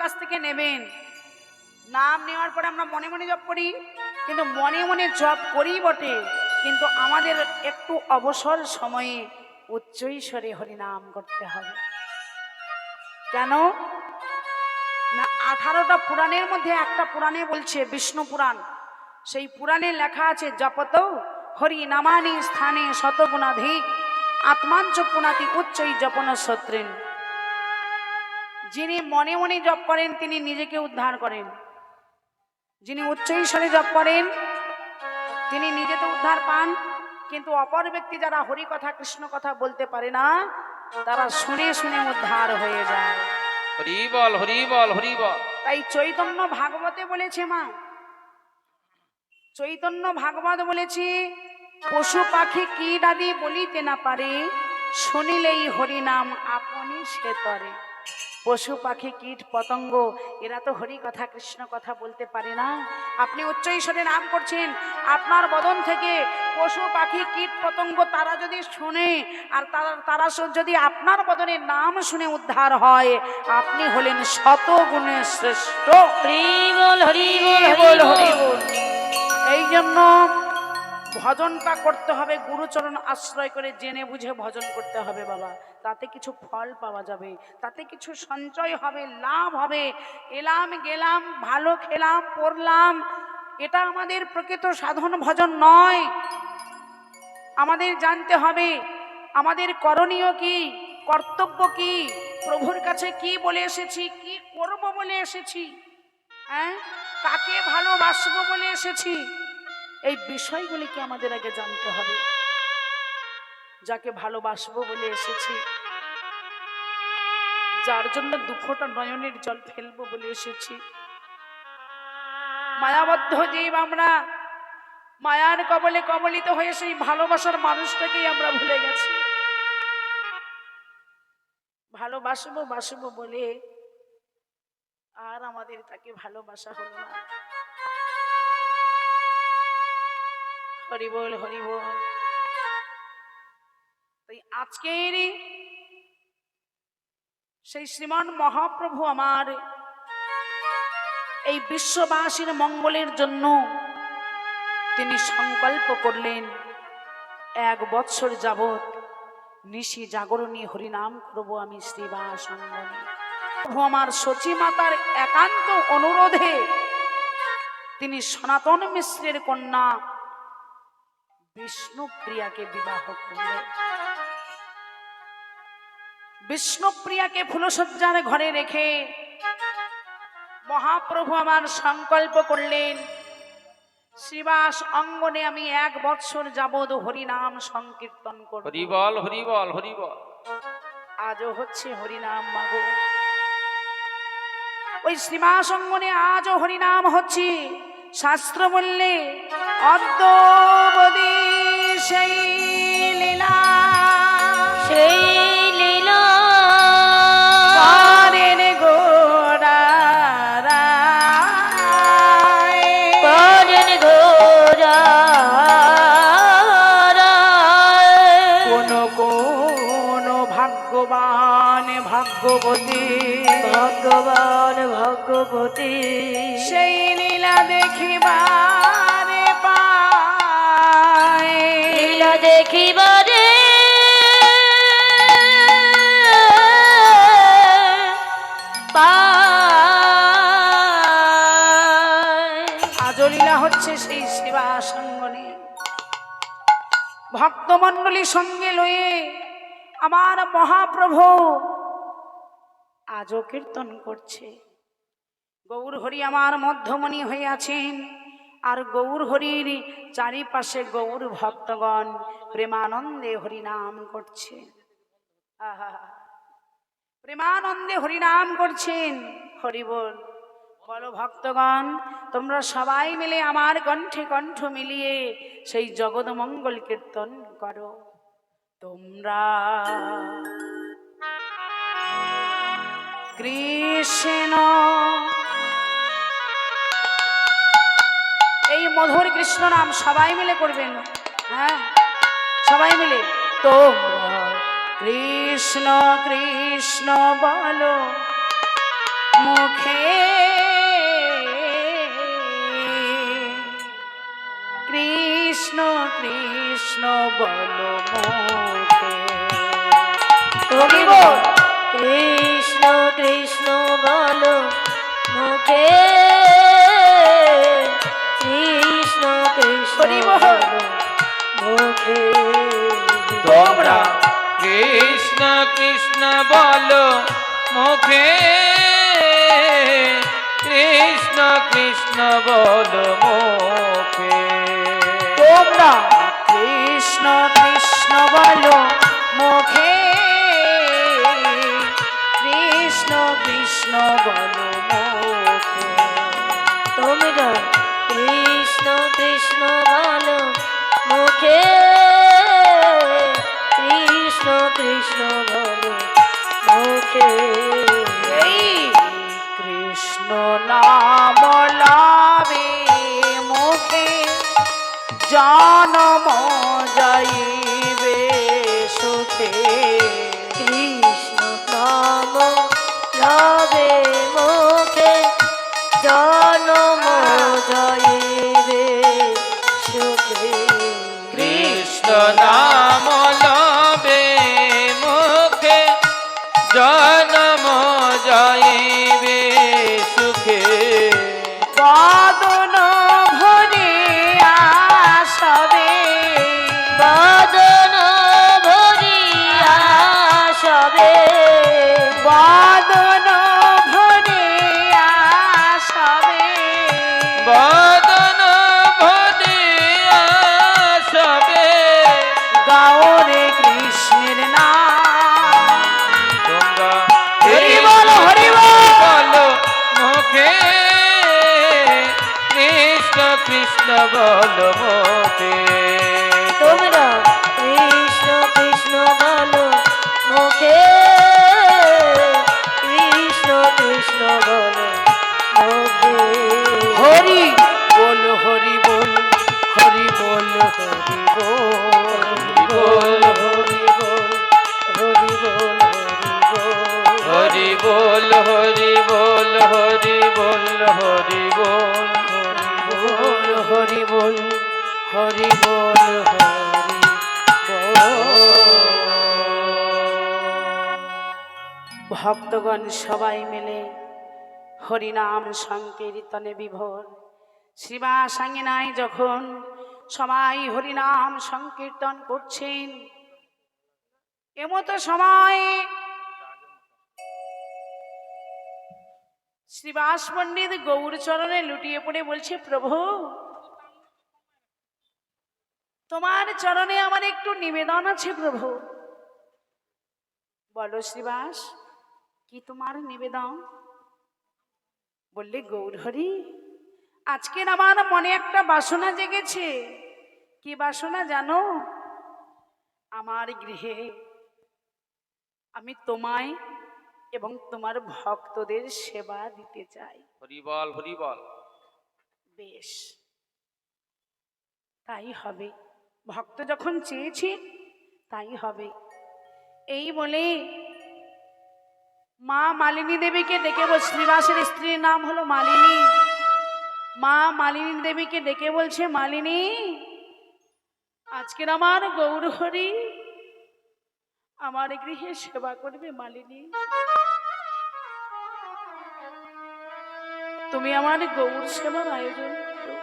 কাছ থেকে নেবেন। নাম নেওয়ার পরে আমরা মনে মনে জপ করি, কিন্তু মনে মনে জপ করি বটে, কিন্তু আমাদের একটু অবসর সময়ে উচ্চৈস্বরে হরিনাম করতে হবে। কেন না, 18টা পুরাণের মধ্যে একটা পুরাণে বলছে, বিষ্ণু পুরাণ, সেই পুরাণে লেখা আছে, জপত হরি নামানি স্থানে শতগুণাধিক আত্মাঞ্চ পুনাতি উচ্চৈ জপন সত্রেন। যিনি মনে মনে জপ করেন তিনি নিজেকে উদ্ধার করেন, যিনি উচ্চৈস্বরে জপ করেন তিনি নিজে তো উদ্ধার পান, কিন্তু অপর ব্যক্তি যারা হরি কথা কৃষ্ণ কথা বলতে পারে না, তারা শুনে শুনে উদ্ধার হয়ে যায়। হরি বল, হরি বল, হরি বল। তাই চৈতন্য ভাগবতে বলেছে, মা চৈতন্য ভাগবত বলেছে, পশু পাখি কীট আদি বলিতে না পারে, শুনিলেই হরি নাম আপনি সে তরে। পশু পাখি কীট পতঙ্গ এরা তো হরি কথা কৃষ্ণ কথা বলতে পারে না, আপনি উচ্চৈস্বরে নাম করছেন, আপনার বদন থেকে পশু পাখি কীট পতঙ্গ তারা যদি শুনে, আর তারা যদি আপনার বদনের নাম শুনে উদ্ধার হয়, আপনি হলেন শত গুণে শ্রেষ্ঠ। হরি বল, হরি বল, হরি বল, হরি বল। এই জন্য ভজনটা করতে হবে, গুরুচরণ আশ্রয় করে জেনে বুঝে ভজন করতে হবে বাবা। তাতে কিছু ফল পাওয়া যাবে, তাতে কিছু সঞ্চয় হবে, লাভ হবে। এলাম গেলাম, ভালো খেলাম পড়লাম, এটা আমাদের প্রকৃত সাধন ভজন নয়। আমাদের জানতে হবে আমাদের করণীয় কি, কর্তব্য কি, প্রভুর কাছে কি বলে এসেছি, কি করব বলে এসেছি, হ্যাঁ, কাকে ভালোবাসবো বলে এসেছি, এই বিষয়গুলিকে আমাদের আগে জানতে হবে। যাকে ভালোবাসবো বলে এসেছি, যার জন্য দুঃখটা নয়নের জল ফেলবো বলে এসেছি, মায়াবদ্ধ জীব আমরা, মায়ার কবলে কবলিত হয়ে সেই ভালোবাসার মানুষটাকেই আমরা ভুলে গেছি। ভালোবাসবো বাসবো বলে আর আমাদের তাকে ভালোবাসা হলো না। হরি বল, হরি বল। তাই আজকের সেই শ্রীমান মহাপ্রভু আমার এই বিশ্ববাসীর মঙ্গলের জন্য তিনি সংকল্প করলেন, 1 বৎসর যাবৎ নিশি জাগরণী হরিনাম করব আমি শ্রীবাস অঙ্গনে। প্রভু আমার সচী মাতার একান্ত অনুরোধে তিনি সনাতন মিশ্রের কন্যা বিষ্ণুপ্রিয়াকে বিবাহ করলেন। বিষ্ণুপ্রিয়াকে ফুলসজ্জার ঘরে রেখে মহাপ্রভু আমার সংকল্প করলেন, শ্রীবাস অঙ্গনে আমি 1 বৎসর যাবৎ হরিনাম সংকীর্তন করব। হরি বল, হরি বল, হরি বল। আজও হচ্ছে হরিনাম মাগো, ওই শ্রীবাস অঙ্গনে আজও হরিনাম হচ্ছে। শাস্ত্র বললে অদ্যবধি সেই লীলা, সেই লীলা করেন গোরারায়, করেন গোরারায়। কোন কোন ভাগ্যবান ভাগ্যবতী, ভগবান ভগবতী সেই লীলা দেখিবারে পায়, লীলা দেখিবারে পায়। আজও লীলা হচ্ছে সেই শ্রীবাস অঙ্গনে। ভক্তমণ্ডলী সঙ্গে লয়ে আমার মহাপ্রভু আজও কীর্তন করছে। গৌর হরি আমার মধ্যমণি হয়ে আছেন, আর গৌর হরির চারিপাশে গৌর ভক্তগণ প্রেমানন্দে হরিনাম করছে। আহা, প্রেমানন্দে হরিনাম করছেন। হরি বল। বলো ভক্তগণ, তোমরা সবাই মিলে আমার কণ্ঠে কণ্ঠ মিলিয়ে সেই জগৎ মঙ্গল কীর্তন করো। তোমরা কৃষ্ণ, এই মধুর কৃষ্ণ নাম সবাই মিলে করবেন, হ্যাঁ সবাই মিলে। তোমরা কৃষ্ণ কৃষ্ণ বলো, মুখে কৃষ্ণ কৃষ্ণ বলো মুখে। তুমি বল কৃষ্ণ কৃষ্ণ বলো মুখে কৃষ্ণ কৃষ্ণ হরি বল। বলো মুখে তোমরা কৃষ্ণ কৃষ্ণ বলো মুখে কৃষ্ণ কৃষ্ণ বলো মুখে তোমরা কৃষ্ণ কৃষ্ণ বলো মুখে কৃষ্ণ কৃষ্ণ বলো মুখে। তোমরা কৃষ্ণ কৃষ্ণ বলো মুখে কৃষ্ণ কৃষ্ণ বলো মুখে এই কৃষ্ণ নাম লাভে মুখে জনম যাইবে সুখে। কৃষ্ণ নাম লবে মুখে জনম জয়বে সুখে কৃষ্ণ নাম লবে মুখে জনম যাইবে সুখে বাদন ভরে আসবে বাদন ভরিয়া সবে বাদন ভরে আসবে বদন ভরে আসবে গাওরে কৃষ্ণের নাম। তোমরা হরি বল, হরি বল। বলো মুখে কৃষ্ণ কৃষ্ণ বলো মুখে তোমরা কৃষ্ণ কৃষ্ণ বলো মুখে কৃষ্ণ কৃষ্ণ বলো মুখে হরি বল, হরি বল, হরি বল, হরি বল, হরি বল হরি বল হরি বল হরি বল হরি বল হরি বল হরি বল, হরি বল, হরি বল। ভক্তগণ সবাই মিলে হরিনাম সংকীর্তনে বিভোর। শ্রীবাস আঙ্গিনায় যখন সবাই হরিনাম সংকীর্তন করছেন, এমতো সময় শ্রীবাস পণ্ডিত গৌর চরণে লুটিয়ে পড়ে বলছে, প্রভু তোমার চরণে আমার একটু নিবেদন আছে প্রভু। বলো শ্রীবাস, কি তোমার নিবেদন? বললে, গৌর হরি, আজকের আমার মনে একটা বাসনা জেগেছে। কি বাসনা জানো? আমার গৃহে আমি তোমায় এবং তোমার ভক্তদের সেবা দিতে চাই। হরি বল হরি বল বেশ, তাই হবে। ভক্ত যখন চেয়েছে তাই হবে। এই বলে মা মালিনী দেবীকে ডেকে বল, শ্রীবাসের স্ত্রীর নাম হলো মালিনী। মা মালিনী দেবীকে ডেকে বলছে, মালিনী, আজকের আমার গৌর হরি আমার গৃহে সেবা করবে। মালিনী, তুমি আমার গৌর সেবার আয়োজন করো।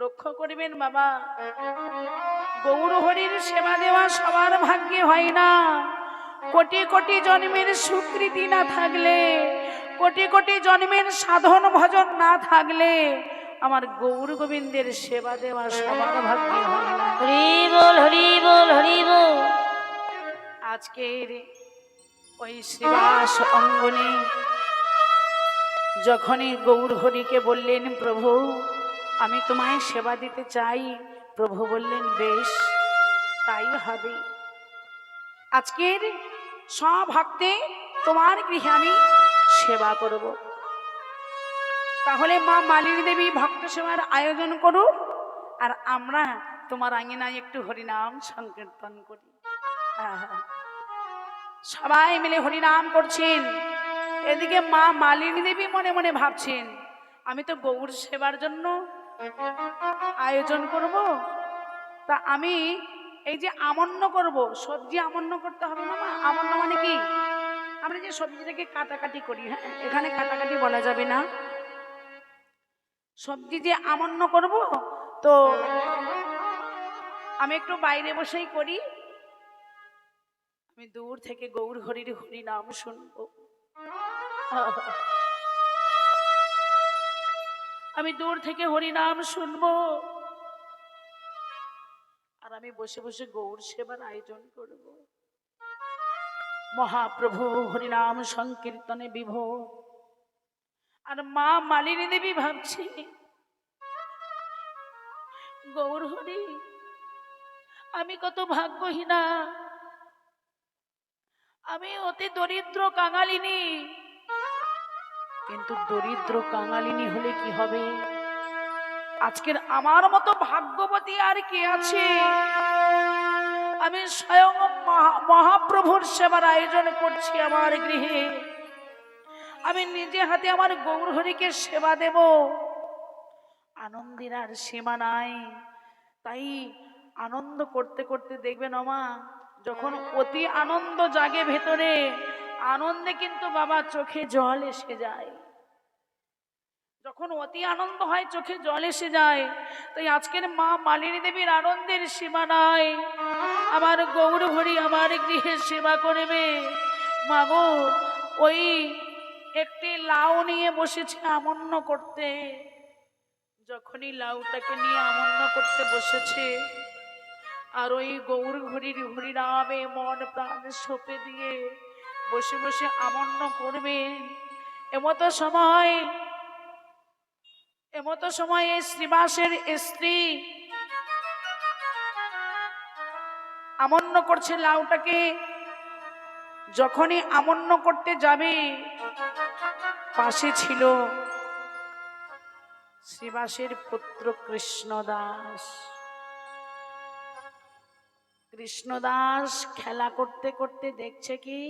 লক্ষ্য করবেন বাবা, গৌর হরির সেবা দেওয়া সবার ভাগ্যে হয় না। কোটি কোটি জন্মের স্বীকৃতি না থাকলে, কোটি কোটি জন্মের সাধন ভজন না থাকলে আমার গৌর গোবিন্দের সেবা দেওয়া সবার ভাগ্যে হয় না। হরি বল হরি বল হরি বল আজকের ওই শ্রীবাস অঙ্গনে যখনই গৌর হরিকে বললেন, প্রভু আমি তোমায় সেবা দিতে চাই, প্রভু বললেন, বেশ তাই হবে। আজকের সব ভক্তে তোমার গৃহে আমি সেবা করব। তাহলে মা মালিনী দেবী ভক্ত সেবার আয়োজন করুক, আর আমরা তোমার আঙিনায় একটু হরিনাম সংকীর্তন করি। আহা, সবাই মিলে হরিনাম করছেন। এদিকে মা মালিনী দেবী মনে মনে ভাবছেন, আমি তো গৌর সেবার জন্য আয়োজন করব, তা আমি এই যে আমন্য করব, সবজি আমন্য করতে হবে না মা। আমন্য মানে কি, আমরা যে সবজিটাকে কাটাকাটি করি, হ্যাঁ এখানে কাটাকাটি বলা যাবে না, সবজি যে আমন্য করব, তো আমি একটু বাইরে বসেই করি, আমি দূর থেকে গৌর হরির হরি নাম শুনবো, আমি দূর থেকে হরি নাম শুনবো, আর আমি বসে বসে গৌর সেবার আয়োজন করব। মহাপ্রভু হরিনাম সংকীর্তনে বিভোর, আর মা মালিনী দেবী ভাবছি, গৌর হরি আমি কত ভাগ্যহীনা, আমি অতি দরিদ্র কাঙালিনী, কিন্তু দরিদ্র কাঙালিনী হলে কি হবে, আজকের আমার মতো ভাগ্যবতী আর কে আছে, আমি স্বয়ং মহাপ্রভুর সেবার আয়োজন করছি আমার গৃহে, আমি নিজে হাতে আমার গৌর হরিকে সেবা দেব, আনন্দের আর সীমা নাই। তাই আনন্দ করতে করতে দেখবেন মা, যখন অতি আনন্দ জাগে ভেতরে, আনন্দে কিন্তু বাবা চোখে জল এসে যায়, যখন অতি আনন্দ হয় চোখে জল এসে যায়। তাই আজকের মা মালিনী দেবীর আনন্দের সীমা নাই, আমার গৌর হরি আমার গৃহে সেবা করবে। মাগো ওই একটি লাউ নিয়ে বসেছে আমন্য করতে, যখনই লাউটাকে নিয়ে আমন্য করতে বসেছে, আর ওই গৌর হরির হরিনামে মন প্রাণ সঁপে দিয়ে বসে বসে আমন্য করবেন, এমতো সময় এই শ্রীবাসের স্ত্রী আমন্য করছে লাউটাকে, যখনই আমন্য করতে যাবে, পাশে ছিল শ্রীবাসের পুত্র কৃষ্ণদাস। কৃষ্ণদাস খেলা করতে করতে দেখছে কি,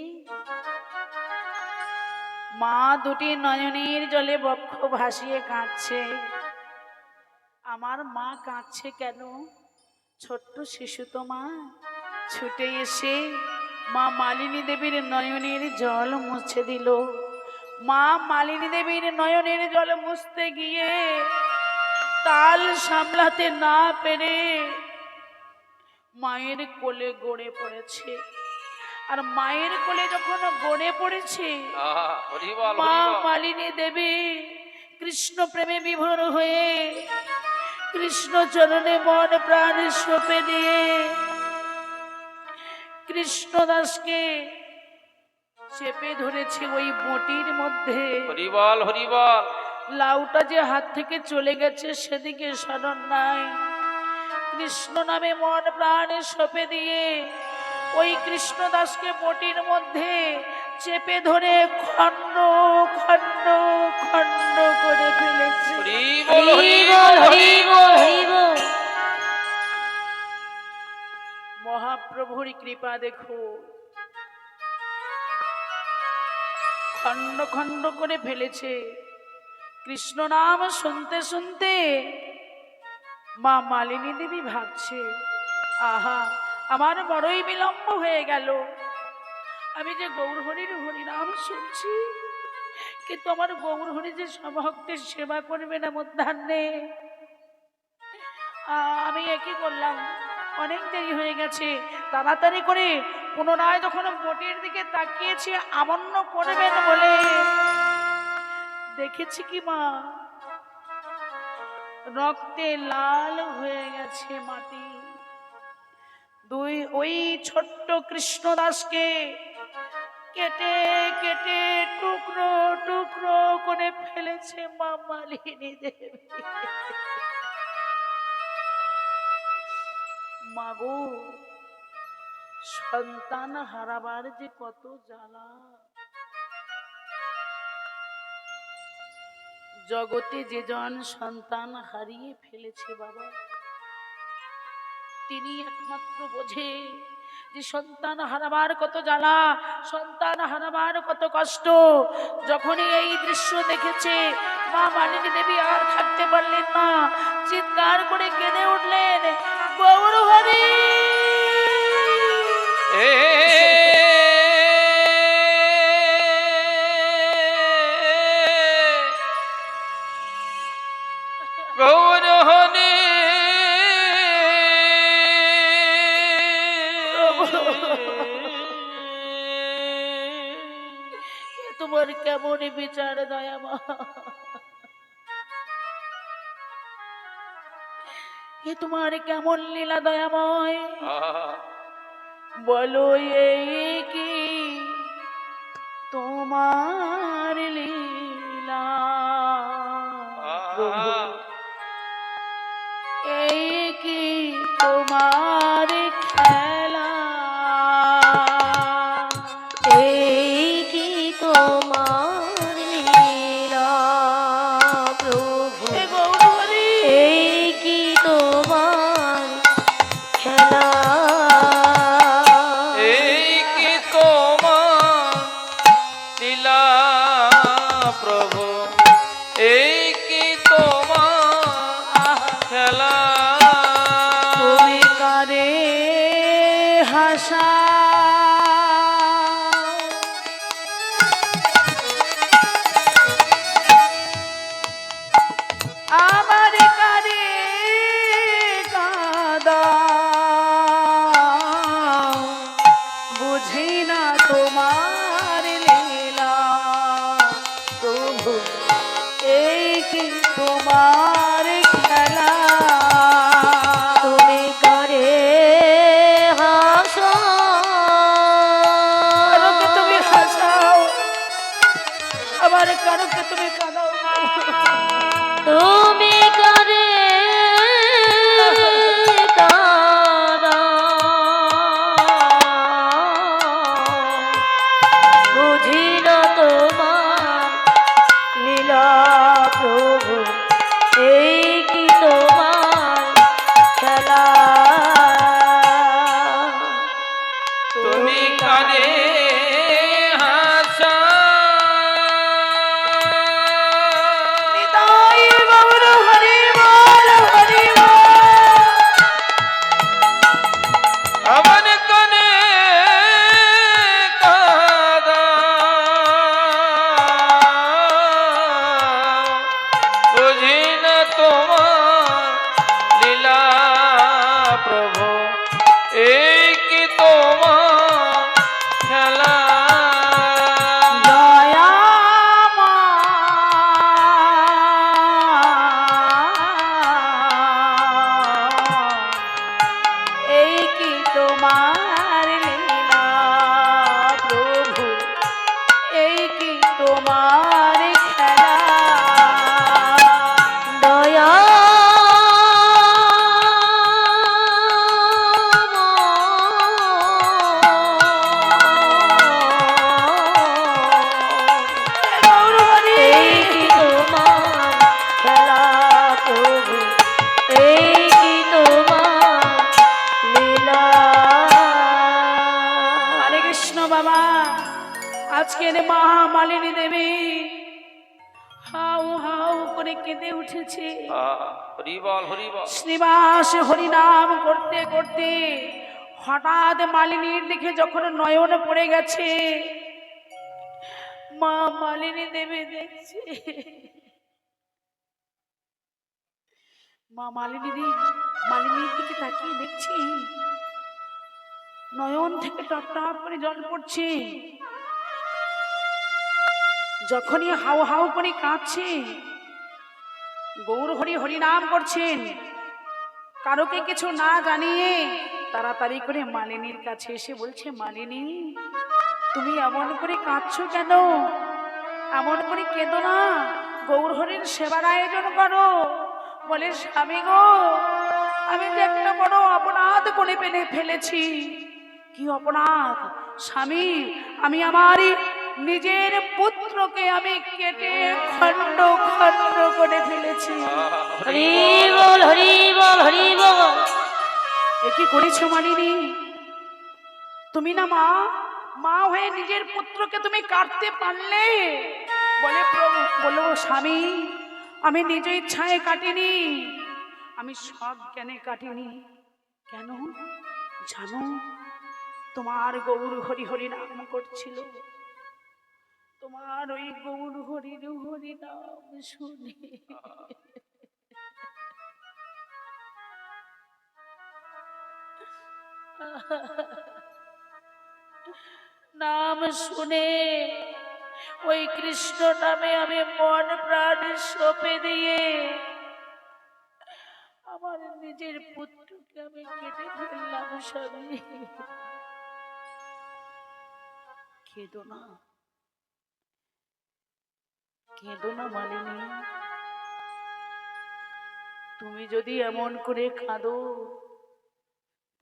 মা দুটি নয়নের জলে বক্ষ ভাসিয়ে কাঁদছে। আমার মা কাঁদছে কেন? ছোট্ট শিশু তো মা, ছুটে এসে মা মালিনী দেবীর নয়নের জল মুছে দিল। মা মালিনী দেবীর নয়নের জল মুছতে গিয়ে তাল সামলাতে না পেরে মায়ের কোলে গড়ে পড়েছে। আর মায়ের কোলে যখন গড়ে পড়েছে, মা মালিনী দেবী কৃষ্ণ প্রেমে বিভোর হয়ে কৃষ্ণ চরণে মন প্রাণ সঁপে দিয়ে কৃষ্ণদাসকে চেপে ধরেছে ওই বটির মধ্যে। হরিবল হরিবল। লাউটা যে হাত থেকে চলে গেছে সেদিকে স্মরণ নাই, কৃষ্ণ নামে মন প্রাণ সঁপে দিয়ে ওই কৃষ্ণদাসকে বটির মধ্যে চেপে ধরে খণ্ড খণ্ড খণ্ড করে ফেলেছে। মহাপ্রভুর কৃপা দেখো, খণ্ড খণ্ড করে ফেলেছে। কৃষ্ণ নাম শুনতে শুনতে মা মালিনী দেবী ভাবছে, আহা আমার বড়ই বিলম্ব হয়ে গেল, আমি যে গৌর হরির হরিনাম শুনছি, কিন্তু আমার গৌর হরি যে সভক্তের সেবা করবে না মধ্যাহ্নে, আমি একই করলাম, অনেক দেরি হয়ে গেছে। তাড়াতাড়ি করে পুনরায় যখন বটির দিকে তাকিয়েছি আমন্য করবেন বলে, দেখেছি কি মা, রক্তে লাল হয়ে গেছে মাটি। ওই ছোট্ট কৃষ্ণদাসকে কেটে কেটে টুকরো টুকরো করে ফেলেছে মা মালিনী দেবী। মাগো, সন্তান হারাবার যে কত জ্বালা, জগতে যে জন সন্তান হারিয়ে ফেলেছে বাবা, তিনি একমাত্র বোঝে যে সন্তান হারাবার কত জ্বালা, সন্তান হারাবার কত কষ্ট। যখনই এই দৃশ্য দেখেছে মা মালিনী দেবী আর থাকতে পারলেন না, চিৎকার করে কেঁদে উঠলেন, গৌর হরি। গৌর হরি তোমার কেমন বিচার দয়ামা, এ তোমার কেমন লীলা দয়াময়। বলো এই কি তোমার লীলা প্রভু, এই কি তোমার খেলা, এই কি তোমার লীলা প্রভু, হে গৌরহরি। এই কি তোমার খেলা, এই কি তোমার লীলা প্রভু, এই কি তোমার খেলা। তুমি কারে হাসা, আমার কারে কাদা, বুঝি না তোমার লীলা প্রভু, এই কি তোমার খেলা। তুমি কারে হাসো, কারোকে তুমি হাসাও, আবার কারোকে তুমি কাঁদাও। তুমি কারে কাঁদাও, বুঝি না তোমার লীলা প্রভু, এই কি তোমার খেলা। তুমি কানে হাসা, নিতাই গৌর হরি বল, হরি বল। আমার কানে কাদা, বুঝি না তোমার লীলা প্রভু, এই কি তোমার খেলা। এই কি তোমার লীলা প্রভু, এই কি তোমার খেলা। দয়া গৌর হরি। এই কি তোমার খেলা প্রভু, এই কি তোমার লীলা। হরে কৃষ্ণ বাবা, আজকের মা মালিনী দেবী হাউ হাউ করে কেঁদে উঠেছে। হরি বল, হরি বল। শ্রীবাস হরিনাম করতে করতে হঠাৎ মালিনীর দিকে যখন নয়ন পড়ে গেছে, মা মালিনী দেবী দেখছে, মা মালিনীর দিকে তাকিয়ে দেখছি নয়ন থেকে টপ টপ করে জল পড়ছে। যখনই হাউ হাউ করে কাঁদছে, গৌর হরি হরিনাম করছেন, কারোকে কিছু না জানিয়ে তাড়াতাড়ি করে মালিনীর কাছে এসে বলছে, মালিনী তুমি এমন করে কাঁদছো কেন? এমন করে কেঁদো না, গৌর হরির সেবার আয়োজন করো। বলে, স্বামী গো, আমি তো একটা বড় অপরাধ করে ফেলেছি। কি অপরাধ স্বামী? আমি আমার নিজের পুত্রকে আমি কেটে খণ্ড খণ্ড করে ফেলেছি। হরি বল, হরি বল, হরি বল। এ কি করেছো মালিনী? তুমি না মা, মা হয়ে নিজের পুত্রকে তুমি কাটতে পারলে? বলে প্রভু, বলো স্বামী, আমি নিজ ইচ্ছায় কাটিনি, আমি সব জ্ঞানে কাটিনি। কেন জানো? তোমার গৌর হরি হরি নাম করছিল, তোমার ওই গৌর হরি হরি নাম শুনে নাম শুনে ওই কৃষ্ণ নামে আমি মন প্রাণ সঁপে দিয়ে আমার নিজের পুত্রকে আমি কেটে ফেললাম। স্বামী, কেঁদো না, কেঁদো না মালিনী। তুমি যদি এমন করে কাঁদো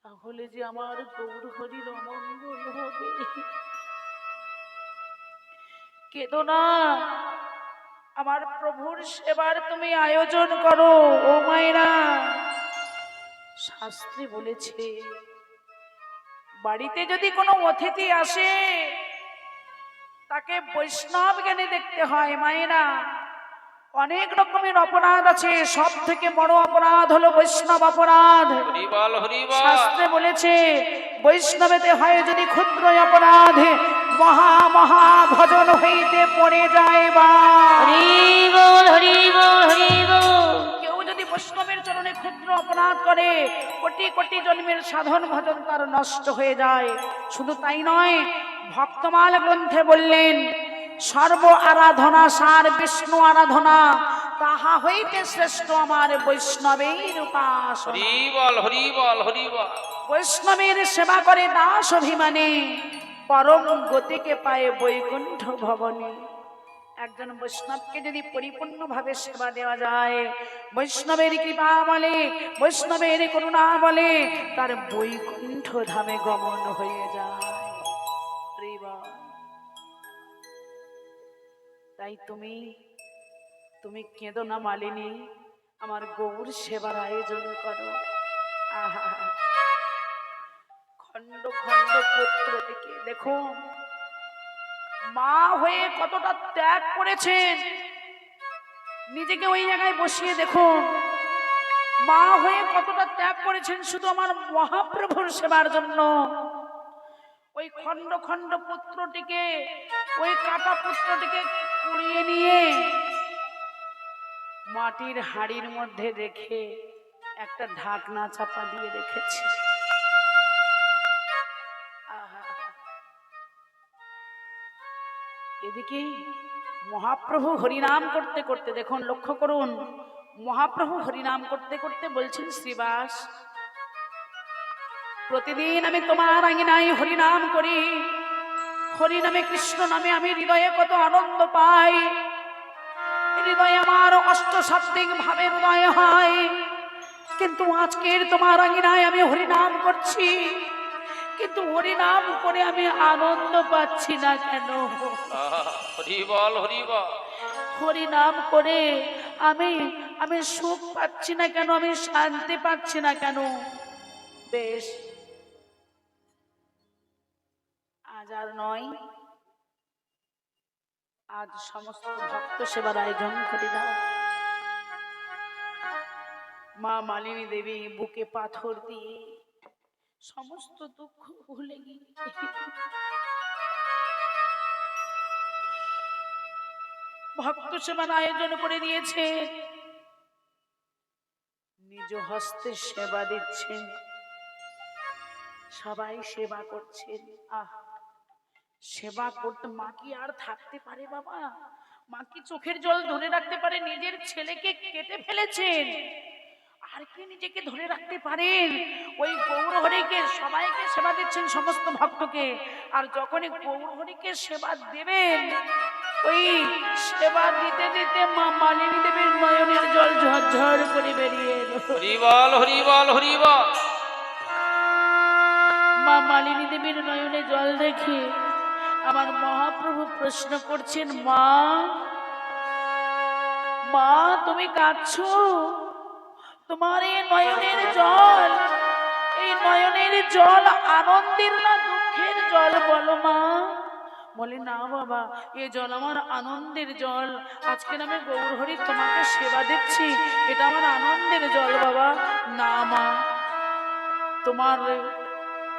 তাহলে যে আমার গৌর হরির অমঙ্গল হবে। কেঁদো না, আমার প্রভুর সেবার তুমি আয়োজন করো। ও মায়েরা, শাস্ত্রে বলেছে বাড়িতে যদি কোনো অতিথি আসে তাকে বৈষ্ণব জ্ঞানে দেখতে হয়। মায়েরা, অনেক রকমের অপরাধ আছে, সব থেকে বড় অপরাধ হলো বৈষ্ণব অপরাধ। হরিবল হরিবল। শাস্ত্রে বলেছে বৈষ্ণবেতে হয় যদি ক্ষুদ্র অপরাধ, মহা মহা ভজন হইতে পড়ে যায় বা। হরিবল হরিবল হরিবল। কেউ যদি বৈষ্ণবের চরণে ক্ষুদ্র অপরাধ করে কোটি কোটি জন্মের সাধন ভজন তার নষ্ট হয়ে যায়। শুধু তাই নয়, ভক্তমাল গ্রন্থে বললেন সর্ব আরাধনা সার বিষ্ণু আরাধনা, তাহা হইতে শ্রেষ্ঠ আমার বৈষ্ণবের উপাসনা। হরিবল হরিবল হরিবল। বৈষ্ণবের সেবা করে দাস অভিমানে, পরম গতিকে পায় বৈকুণ্ঠ ভবনে। একজন বৈষ্ণবকে যদি পরিপূর্ণভাবে সেবা দেওয়া যায়, বৈষ্ণবের কৃপা বলে, বৈষ্ণবের করুণা বলে, তার বৈকুণ্ঠ ধামে গমন হয়ে যায়। হরি বল। তাই তুমি কেঁদো না মালিনী, আমার গৌর সেবার আয়োজন করো। আহা, খণ্ড খণ্ড পুত্রটিকে দেখো, মা হয়ে কতটা ত্যাগ করেছেন। নিজেকে ওই জায়গায় বসিয়ে দেখুন, মা হয়ে কতটা ত্যাগ করেছেন শুধু আমার মহাপ্রভুর সেবার জন্য। ওই খণ্ড খণ্ড পুত্রটিকে, ওই কাটা পুত্রটিকে কুড়িয়ে নিয়ে মাটির হাড়ির মধ্যে রেখে একটা ঢাকনা চাপা দিয়ে রেখেছে। এদিকে মহাপ্রভু হরিনাম করতে করতে, দেখুন লক্ষ্য করুন, মহাপ্রভু হরিনাম করতে করতে বলছেন শ্রীবাস, প্রতিদিন আমি তোমার আঙিনায় হরিনাম করি, হরিনামে কৃষ্ণ নামে আমি হৃদয়ে কত আনন্দ পাই, হৃদয়ে আমার অষ্টসাত্ত্বিক ভাবে হৃদয় হয়। কিন্তু আজকের তোমার আঙিনায় আমি হরিনাম করছি, কিন্তু হরিনাম করে আমি আনন্দ পাচ্ছি না কেন? হরিবল হরিবল। হরিনাম করে আমি সুখ পাচ্ছি না কেন? আমি শান্তি পাচ্ছি না কেন? বেশ, আজ আর নয়, আজ সমস্ত ভক্ত সেবার আয়োজন করে দাও। মা মালিনী দেবী বুকে পাথর দিয়ে সমস্ত দুঃখ ভুলে গিয়ে ভক্ত সেবার আয়োজন করে দিয়েছে, নিজ হস্তে সেবা দিচ্ছেন, সবাই সেবা করছেন। সেবা করতে মা কি আর থাকতে পারে বাবা? মা কি চোখের জল ধরে রাখতে পারে? নিজের ছেলেকে কেটে ফেলেছেন, আর কি নিজেকে ধরে রাখতে পারেন? ওই গৌর হরিকে সবাইকে সেবা দিচ্ছেন, সমস্ত ভক্তকে, আর যখনই গৌর হরিকে সেবা দেবেন, ওই সেবা দিতে দিতে মা মালিনী দেবীর নয়নের জল ঝরঝর করে বেরিয়ে এলো। হরিবল হরিবল হরিবল। মা মালিনী দেবীর নয়নে জল দেখে আমার মহাপ্রভু প্রশ্ন করছেন, মা মা তুমি কাঁদছো? তোমার এই নয়নের জল আনন্দের না দুঃখের? জল বলো মা। বলে না বাবা, এ জল আমার আনন্দের জল। আজকে আমি গৌরহরি তোমাকে সেবা দিচ্ছি, এটা আমার আনন্দের জল বাবা। না মা, তোমার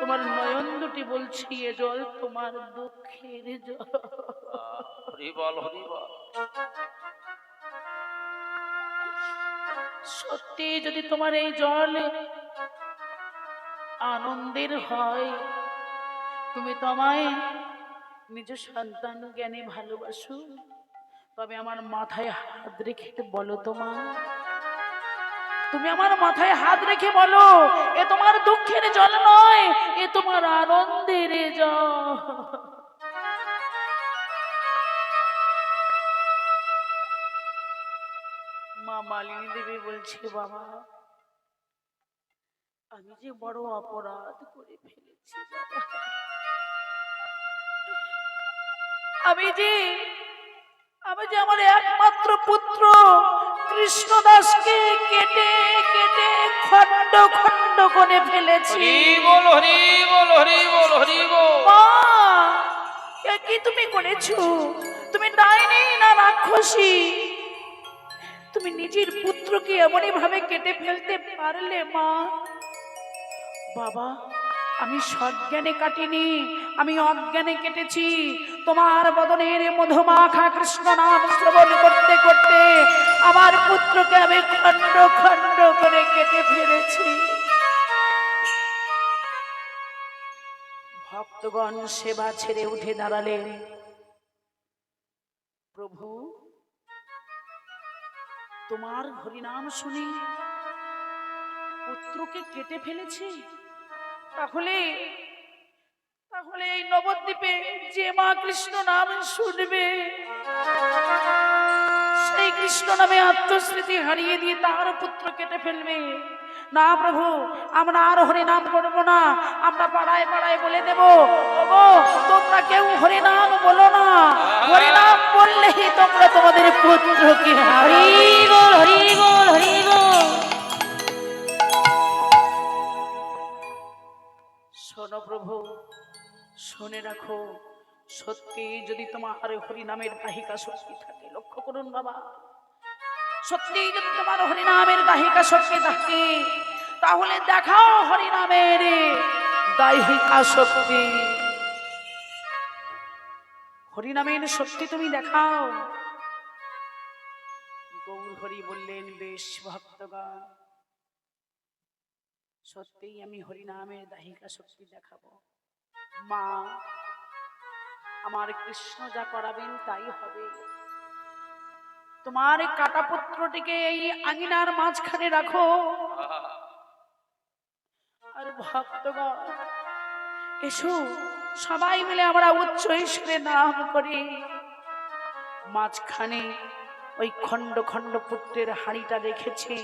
তোমার নয়ন দুটি বলছি এ জল তোমার দুঃখের জল। হরি বল হরি বল। সত্যি যদি তোমার এই জল আনন্দের হয়, তুমি তো আমায় নিজ সন্তান জ্ঞানে ভালোবাসো, তবে আমার মাথায় হাত রেখে বলো তো মা, তুমি আমার মাথায় হাত রেখে বলো, এ তোমার দুঃখের জল নয়, এ তোমার আনন্দের জল। মা মালিনী দেবী বলছে বাবা, আমি যে বড় অপরাধ করে ফেলেছি বাবা। আমি যে আমার একমাত্র পুত্র কৃষ্ণদাসকে কেটে কেটে খণ্ড খণ্ড করে ফেলেছি। হরি বল হরি বল হরি বল হরি বল। মা, এ কি তুমি করেছো? তুমি ডাইনি না রাক্ষসী? তুমি নিজের পুত্রকে এমনই ভাবে কেটে ফেলতে পারলে মা? বাবা, আমি সজ্ঞানে কাটিনি, আমি অজ্ঞানে কেটেছি। তোমার বদনের মধুমাখা কৃষ্ণ নাম শ্রবণ করতে করতে আমার পুত্রকে আমি খণ্ড খণ্ড করে কেটে ফেলেছি। ভক্তগণ সেবা ছেড়ে উঠে দাঁড়ালেন। প্রভু, তোমার হরিনাম শুনে পুত্রকে কেটে ফেলেছে, তাহলে তাহলে এই নবদ্বীপে যে মা কৃষ্ণ নাম শুনবে, সেই কৃষ্ণ নামে আত্মস্মৃতি হারিয়ে দিয়ে তার পুত্র কেটে ফেলবে। না প্রভু, আমরা আর হরিনাম করবো না, আমরা পাড়ায় পাড়ায় বলে দেব, ওগো তোমরা কেউ হরিনাম বলো না, হরিনাম বললেই তোমরা তোমাদের পুত্রকে হরি বল হরি বল হরি বল। শোনো প্রভু, শুনে রাখো, সত্যি যদি তোমার হরিনামের দাহিকা শক্তি থাকে, লক্ষ্য করুন বাবা, সত্যি যদি তোমার হরিনামের দাহিকা শক্তি থাকে, তাহলে দেখাও হরিনামের দাহিকা শক্তি। হরিনামের শক্তি তুমি দেখাও। গৌর হরি বললেন, বেশ ভক্তগণ, সত্যিই আমি হরিনামের দাহিকা শক্তি দেখাবো। মা, আমার কৃষ্ণ যা করাবেন তাই হবে। তোমার কাটা পুত্রটিকে এই আঙিনার মাঝখানে রাখো। আর ভক্তগণ এসো, সবাই মিলে আমরা উচ্চ ঈশ্বরে নাম করি। মাঝখানে ওই খণ্ড খণ্ড পুত্রের হাড়িটা রেখেছে,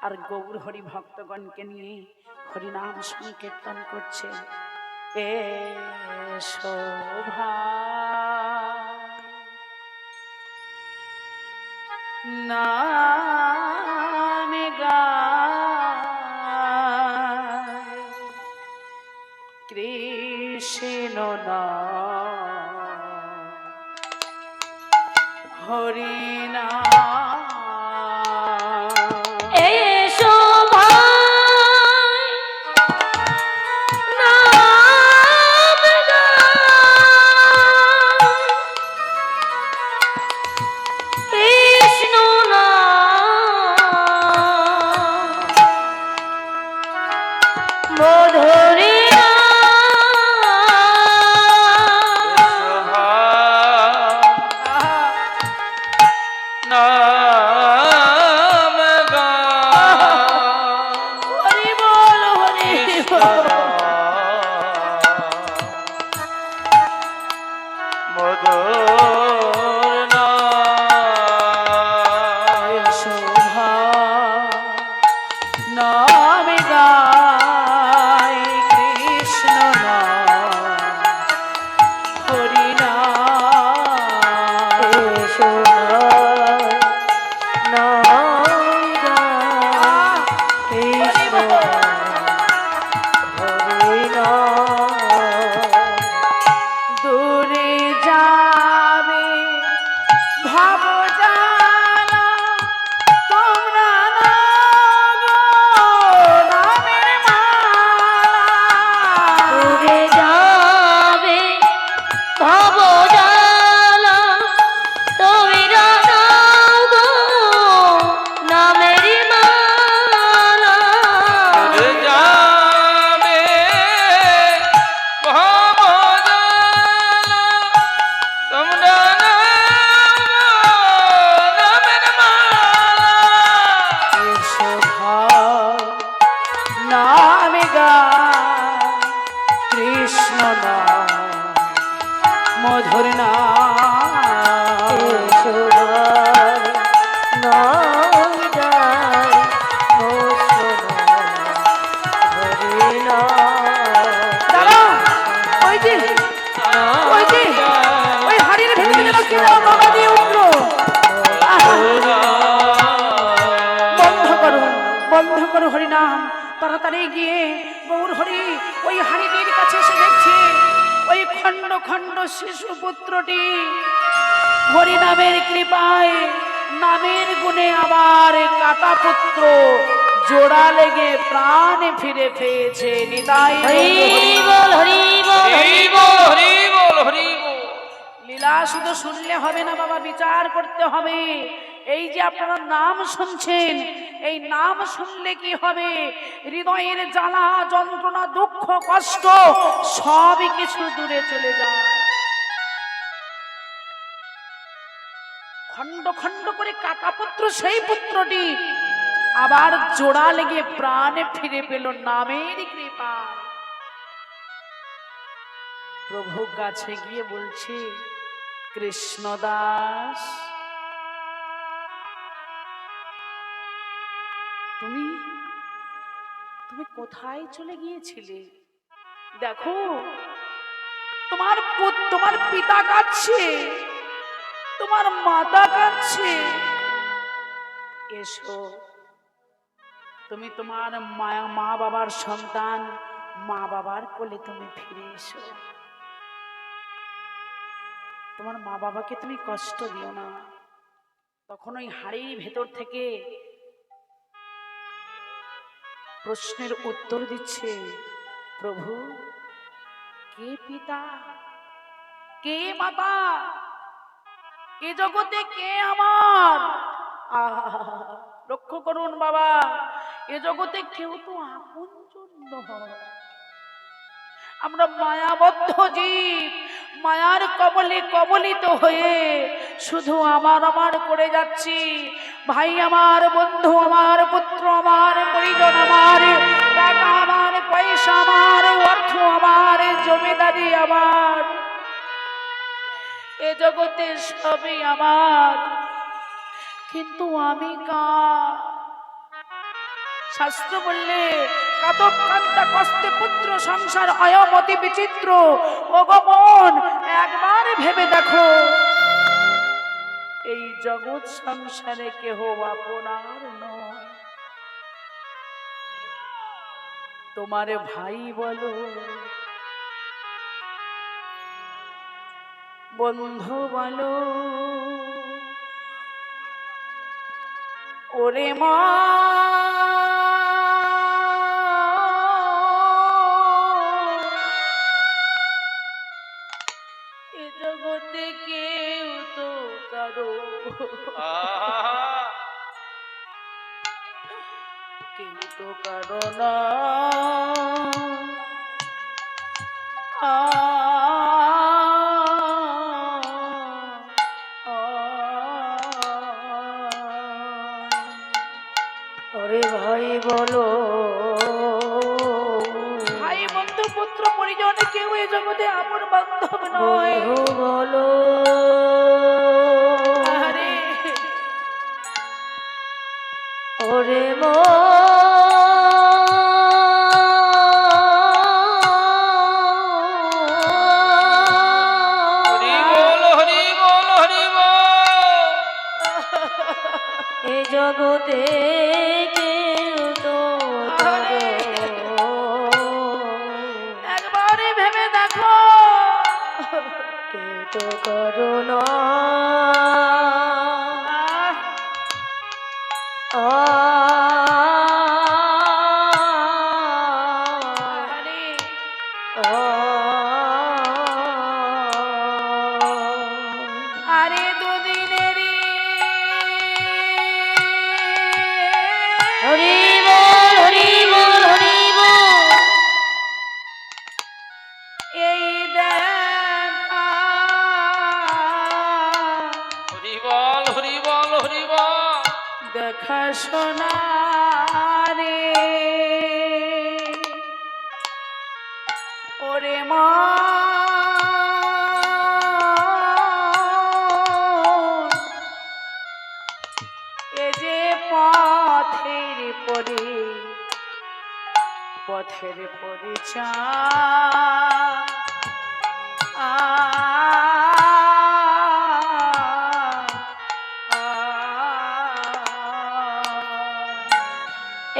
আর গৌর হরি ভক্তগণকে নিয়ে হরিনাম সংকীর্তন করছে। এ শোভা নামে গায় কৃষ্ণ নাম হরিনাম। এসো ভাই নাম গাই, কৃষ্ণ নাম মধুরী না তাড়াতাড়ি গিয়ে গৌর হরি ওই হাড়িটির কাছে এসে দেখছে ওই খণ্ড খণ্ড শিশু পুত্রটি হরি নামের কৃপায় নামের গুণে আবার কাটা পুত্র জোড়া লেগে প্রাণ ফিরে পেয়েছে। নিতাই হরি বল হরি বল হরি বল হরি বল হরি বল। লীলা শুধু শুনলে হবে না বাবা, বিচার করতে হবে। এই যে আপনারা নাম শুনছেন, এই নাম শুনলে কি হবে? হৃদয়ের জ্বালা যন্ত্রণা দুঃখ কষ্ট সবই কিছু দূরে চলে যায়। খণ্ড খণ্ড করে কাটা পুত্র সেই পুত্রটি আবার জোড়া লেগে প্রাণে ফিরে পেল নামের কৃপায়। প্রভু কাছে গিয়ে বলছে, কৃষ্ণদাস তুমি তুমি কোথায় চলে গিয়েছিলে? দেখো তোমার পিতা কাঁদছে, তোমার মাতা কাঁদছে। এসো, তুমি তোমার মা বাবার সন্তান, মা বাবার কোলে তুমি ফিরে এসো। তোমার মা বাবাকে তুমি কষ্ট দিও না। তখন ওই হাড়ির ভেতর থেকে প্রশ্নের উত্তর দিচ্ছে, প্রভু কে পিতা, কে মাতা, এ জগতে কে আমার? লক্ষ্য করুন বাবা, এ জগতে কেউ তো আপনজন নয়। আমরা মায়াবদ্ধ জীব, মায়ার কবলে কবলিত হয়ে শুধু আমার আমার করে যাচ্ছি। ভাই আমার, বন্ধু আমার, পুত্র আমার, পরিজন আমার, টাকা আমার, পয়সা আমার, অর্থ আমার, জমিদারি আমার, এ জগতে সবই আমার, কিন্তু আমি কার? শাস্ত্র বললে কাতক কান্তা কষ্টে পুত্র সংসার অয়মতি বিচিত্র। ও গো মন, একবার ভেবে দেখো, এই জগৎ সংসারে কেহ আপনার নয়। তোমার ভাই বলো, বন্ধু বলো, ওরে মা এ জগতে কেউ তো কারো, কেউ তো কারো না। ওরে ভাই বলো, ভাই বন্ধু পুত্র পরিজন কেউ এ জগতে আপন বান্ধব নয়। বন্ধু বলো, আরে ওরে মো হরি বল হরি বল হরি বল। এ জগতে কেউ তো কারো, একবারে ভেবে দেখো, কেউ তো কারো না। আরে আরে দুদিনেরই হরি বল হরি বল হরি বল, এই দেখা হরি বল হরি বল হরি বল। দেখা শোনা রে, ওরে মা এ যে পথের পরিচয়।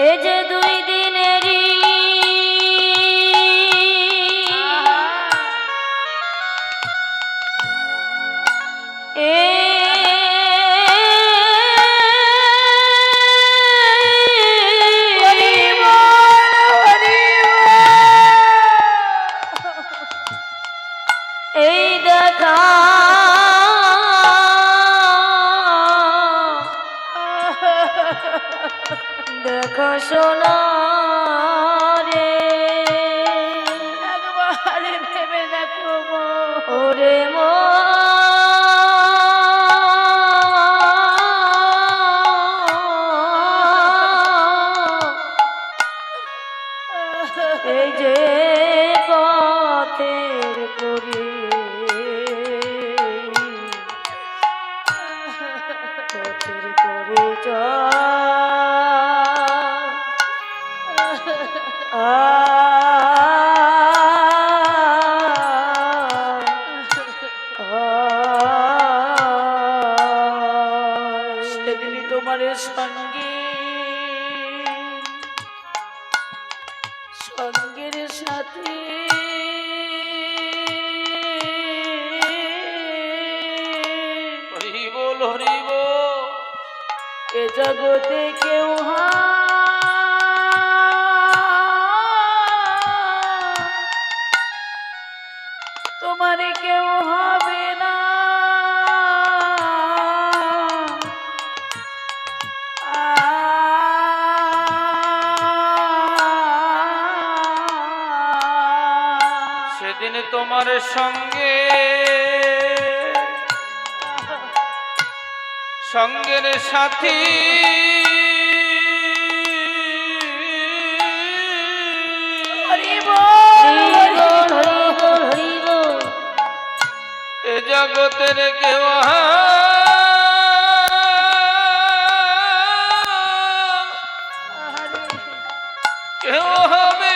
এ যে দুই দিনেরই দেখা শোনা রে একবারে ভেবে দেখো গো। ওরে এই যে পথের করি পথের করে সেদিনই তোমার সঙ্গে সঙ্গের সাথে হরি বল হরি বল। এ জগতে কেউ তোমার কেউ হবে না। সেদিন তোমার সঙ্গে সঙ্গের সাথী এ জগতের কেউ কেউ হবে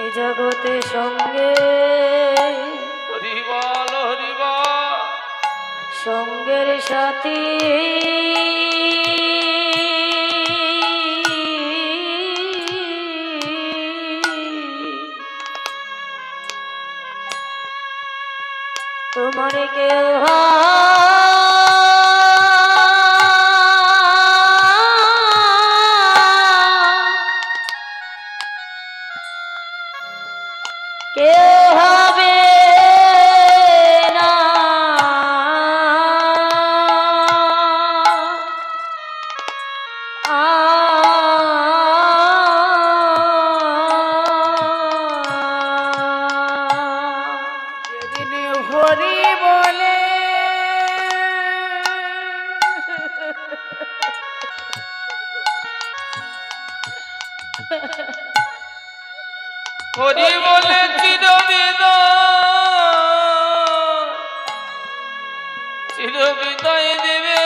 এই জগতে সঙ্গে হরি বল হরি বল। সঙ্গের সাথী তোমার কেউ কেউ হবে না যেদিন হরি বলে হরি বলে চিরবিদায় দেবে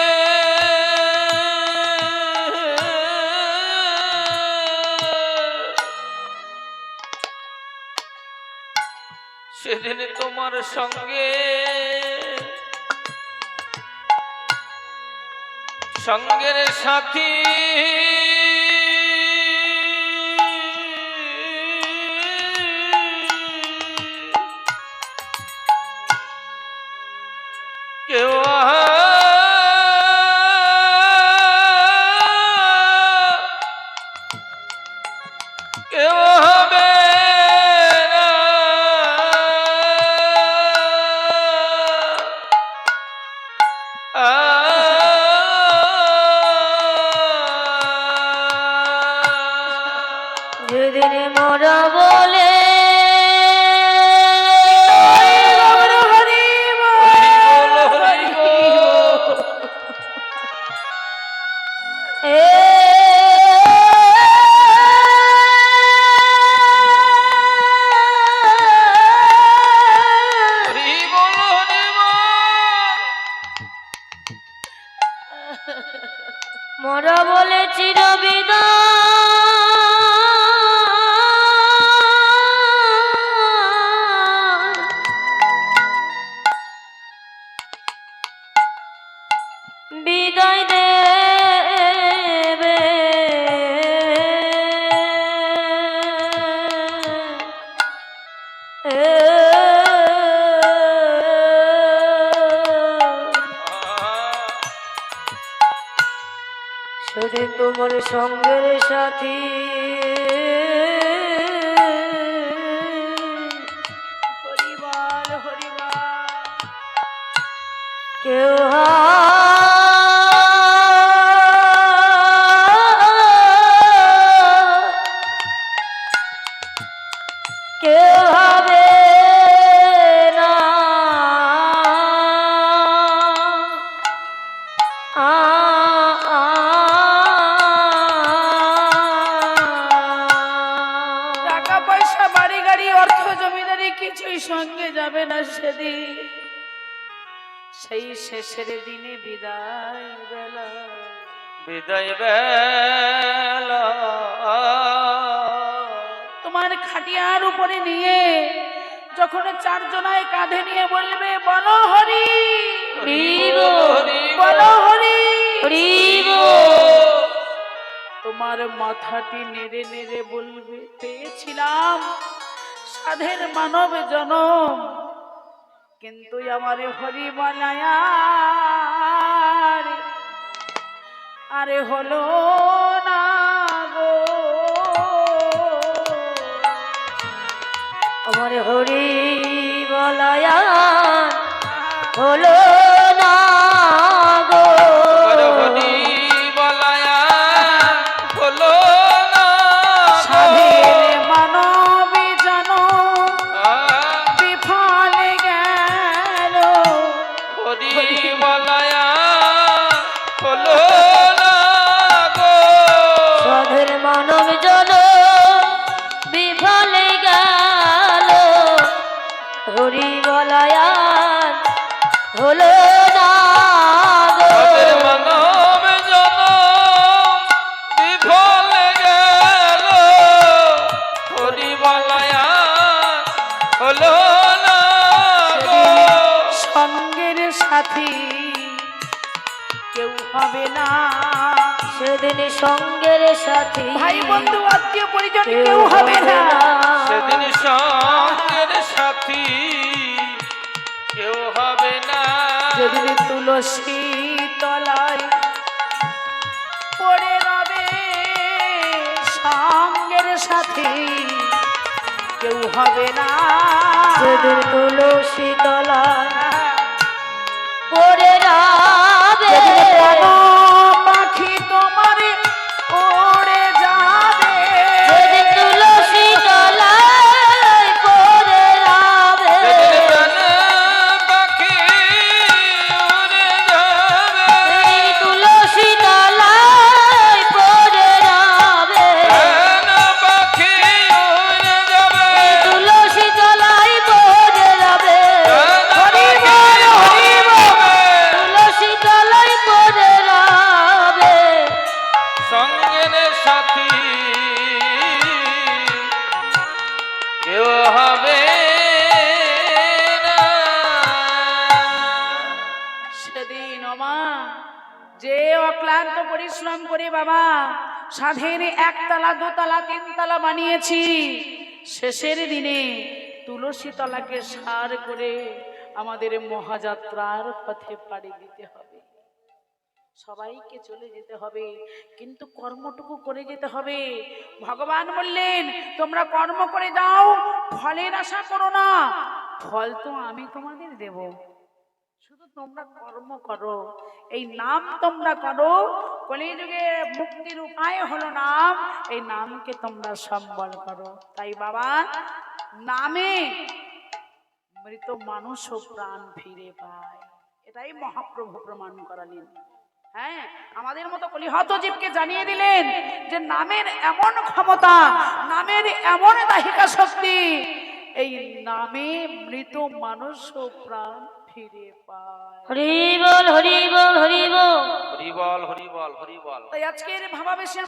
সেদিন তোমার সঙ্গে সঙ্গের সাথী কেউ কেউ হবে যেদিন মোরা বলে মোরা বলে বিদায় দেবে সেদিন তোমার সঙ্গের সাথী কেউ কেউ হবে না টাকা পয়সা বাড়ি গাড়ি অর্থ জমিদারি কিছুই সঙ্গে যাবে না সেদিন, সেই শেষের দিনে বিদায় বেলা। বিদায় বেলা তোমার খাটিয়ার উপরে নিয়ে যখন চারজনায় কাঁধে নিয়ে বলবে বলো হরি বলো হরি, তোমার মাথাটি নেড়ে নেড়ে বলবে পেয়েছিলাম সাধের মানব জনম, কিন্তু আমার হরি বলায়া আরে হলো না গো। আমার হরি বলায়া হলো না গো। হরি বলায়া হলো না সাধের মানবী জনম বিফল গেল, হরি বলায়া হলো না গো। সাধের মানব জন বিফলে গেল, হরি বলায়া হলো না গো। সাধের মানব জন বিফল গেল, হরি বলায়া হলো না গো। সঙ্গের সাথী কেউ হবে না, সেদিন সঙ্গের সাথী ভাই বন্ধু আত্মীয় পরিজন কেউ হবে না। সেদিন সঙ্গের সাথী কেউ হবে না। যেদিন তুলসী তলায় পড়ে রবে সঙ্গের সাথী কেউ হবে না। সেদিন তুলসী তলা পড়ে রাবে, পাখি তোমার ওড়ে যাবে, সেদিন তুলসী তলায় পড়ে রাবে, পাখি উড়ে যাবে, তুলসী তলায় পড়ে রাবে, পাখি উড়ে যাবে, তুলসী তলায় পড়ে রাবে, তুলসী তলায় পড়ে রাবে। সঙ্গের সাথী কেউ হবে না। সেদিন মা যে অক্লান্ত পরিশ্রম করে বাবা সাধের একতলা দোতলা তিনতলা বানিয়েছি, শেষের দিনে তুলসী তলাকে সার করে আমাদের মহাযাত্রার পথে পাড়ি দিতে হবে। সবাইকে চলে যেতে হবে, কিন্তু কর্মটুকু করে যেতে হবে। ভগবান বললেন তোমরা কর্ম করে যাও, ফলের আশা করো না, ফল তো আমি তোমাদের দেব, শুধু তোমরা কর্ম করো, এই নাম তোমরা করো। কলিযুগে মুক্তির উপায় হলো নাম, এই নামকে তোমরা সম্বল করো। তাই বাবা নামে মৃত মানুষও প্রাণ ফিরে পায়, এটাই মহাপ্রভু প্রমাণ করালেন। হ্যাঁ, আমাদের মতো কলিহত জীবকে জানিয়ে দিলেন যে নামের এমন ক্ষমতা, নামের এমন দাহিকা শক্তি, এই নামে মৃত মানুষও প্রাণ ফিরে পায়। হরি বল হরি বল হরি বল। হরি বল হরি বল হরি বল। তাই আজকের ভাবাবেশের